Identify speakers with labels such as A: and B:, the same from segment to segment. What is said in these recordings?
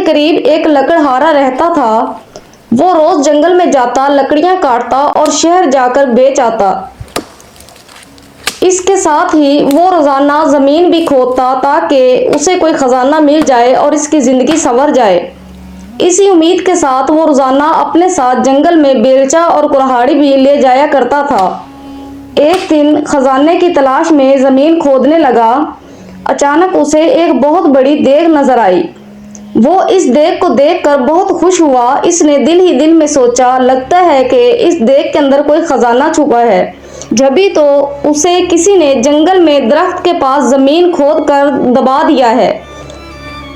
A: करीब एक लकड़हारा रहता था। वो रोज जंगल में जाता, लकड़ियां काटता और शहर जाकर बेच आता। इसके साथ ही वो रोजाना जमीन भी खोदता ताकि उसे कोई खजाना मिल जाए और इसकी जिंदगी संवर जाए। इसी उम्मीद के साथ वो रोजाना अपने साथ जंगल में बेलचा और कुल्हाड़ी भी ले जाया करता था। एक दिन खजाने की तलाश में जमीन खोदने लगा। अचानक उसे एक बहुत बड़ी देग नजर आई। वो इस देग को देखकर बहुत खुश हुआ। इसने दिल ही दिल में सोचा, लगता है कि इस देग के अंदर कोई खजाना छुपा है। जभी तो उसे किसी ने जंगल में दरख्त के पास जमीन खोद कर दबा दिया है।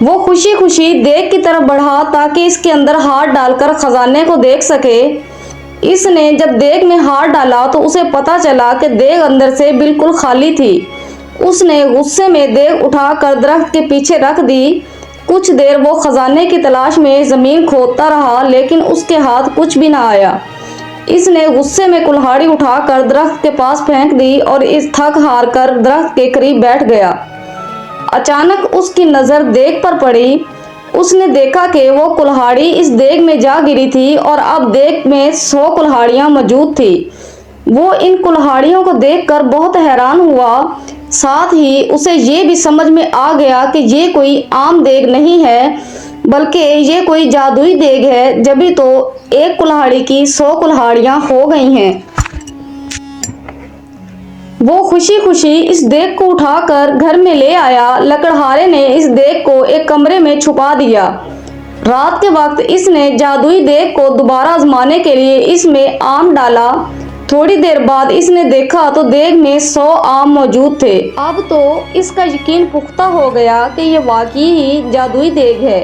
A: वो खुशी खुशी देग की तरफ बढ़ा ताकि इसके अंदर हाथ डालकर खजाने को देख सके। इसने जब देग में हाथ डाला तो उसे पता चला कि देग अंदर से बिल्कुल खाली थी। उसने गुस्से में देग उठाकर दरख्त के पीछे रख दी। कुछ देर वो खजाने की तलाश में जमीन खोदता रहा, लेकिन उसके हाथ कुछ भी ना आया। इसने गुस्से में कुल्हाड़ी उठाकर दरख्त के पास फेंक दी और इस थक हार कर दरख्त के करीब बैठ गया। अचानक उसकी नज़र देग पर पड़ी। उसने देखा कि वो कुल्हाड़ी इस देग में जा गिरी थी और अब देग में 100 कुल्हाड़ियाँ मौजूद थी। वो इन कुल्हाड़ियों को देखकर बहुत हैरान हुआ। साथ ही उसे ये भी समझ में आ गया कि ये कोई आम देग नहीं है, बल्कि ये कोई जादुई देग है। जभी तो एक कुल्हाड़ी की 100 कुल्हाड़ियाँ हो गई हैं। वो खुशी खुशी इस देग को उठाकर घर में ले आया। लकड़हारे ने इस देग को एक कमरे में छुपा दिया। रात के वक्त इसने जादुई देग को दोबारा आजमाने के लिए इसमें आम डाला। थोड़ी देर बाद इसने देखा तो देग में 100 आम मौजूद थे। अब तो इसका यकीन पुख्ता हो गया कि ये वाकई ही जादुई देग है।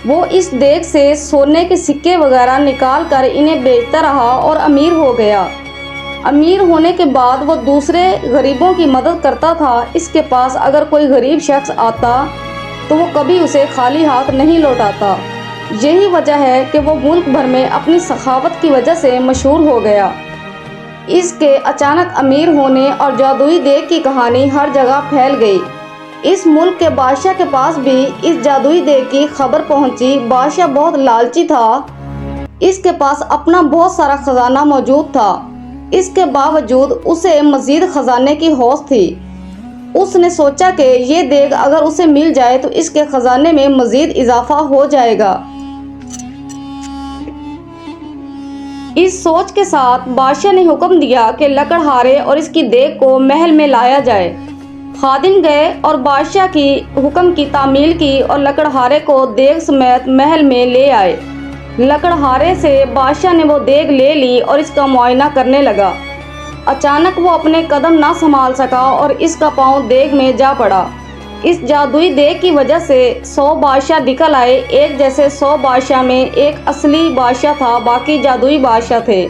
A: वो इस देग से सोने के सिक्के वगैरह निकाल कर इन्हें बेचता रहा और अमीर हो गया। अमीर होने के बाद वो दूसरे गरीबों की मदद करता था। इसके पास अगर कोई गरीब शख्स आता तो वो कभी उसे खाली हाथ नहीं लौटाता। यही वजह है कि वो मुल्क भर में अपनी सखावत की वजह से मशहूर हो गया। इसके अचानक अमीर होने और जादुई देग की कहानी हर जगह फैल गई। इस मुल्क के बादशाह के पास भी इस जादुई देग की खबर पहुंची। बादशाह बहुत लालची था। इसके पास अपना बहुत सारा खजाना मौजूद था। इसके बावजूद उसे मजीद खजाने की हौस थी। उसने सोचा कि ये देग अगर उसे मिल जाए तो इसके खजाने में मजीद इजाफा हो जाएगा। इस सोच के साथ बादशाह ने हुक्म दिया कि लकड़हारे और इसकी देग को महल में लाया जाए। खादिम गए और बादशाह की हुक्म की तामील की और लकड़हारे को देग समेत महल में ले आए। लकड़हारे से बादशाह ने वो देग ले ली और इसका मुआयना करने लगा। अचानक वो अपने कदम ना संभाल सका और इसका पाँव देग में जा पड़ा। इस जादुई देग की वजह से 100 बादशाह निकल आए। एक जैसे 100 बादशाह में एक असली बादशाह था, बाकी जादुई बादशाह थे।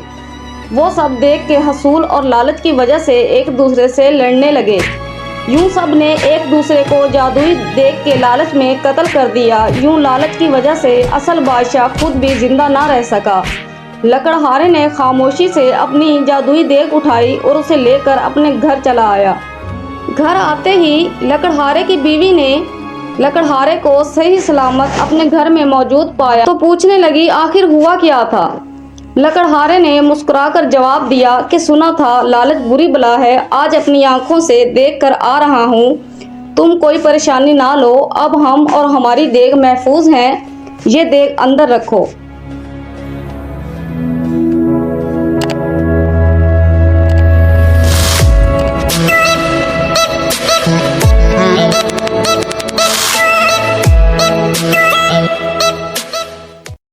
A: वो सब देग के हसूल और लालच की वजह से एक दूसरे से लड़ने लगे। यूं सब ने एक दूसरे को जादुई देग के लालच में कत्ल कर दिया। यूं लालच की वजह से असल बादशाह खुद भी जिंदा ना रह सका। लकड़हारे ने खामोशी से अपनी जादुई देग उठाई और उसे लेकर अपने घर चला आया। घर आते ही लकड़हारे की बीवी ने लकड़हारे को सही सलामत अपने घर में मौजूद पाया तो पूछने लगी, आखिर हुआ क्या था। लकड़हारे ने मुस्कुराकर जवाब दिया कि सुना था लालच बुरी बला है, आज अपनी आंखों से देख कर आ रहा हूँ। तुम कोई परेशानी ना लो, अब हम और हमारी देग महफूज हैं। ये देग अंदर रखो।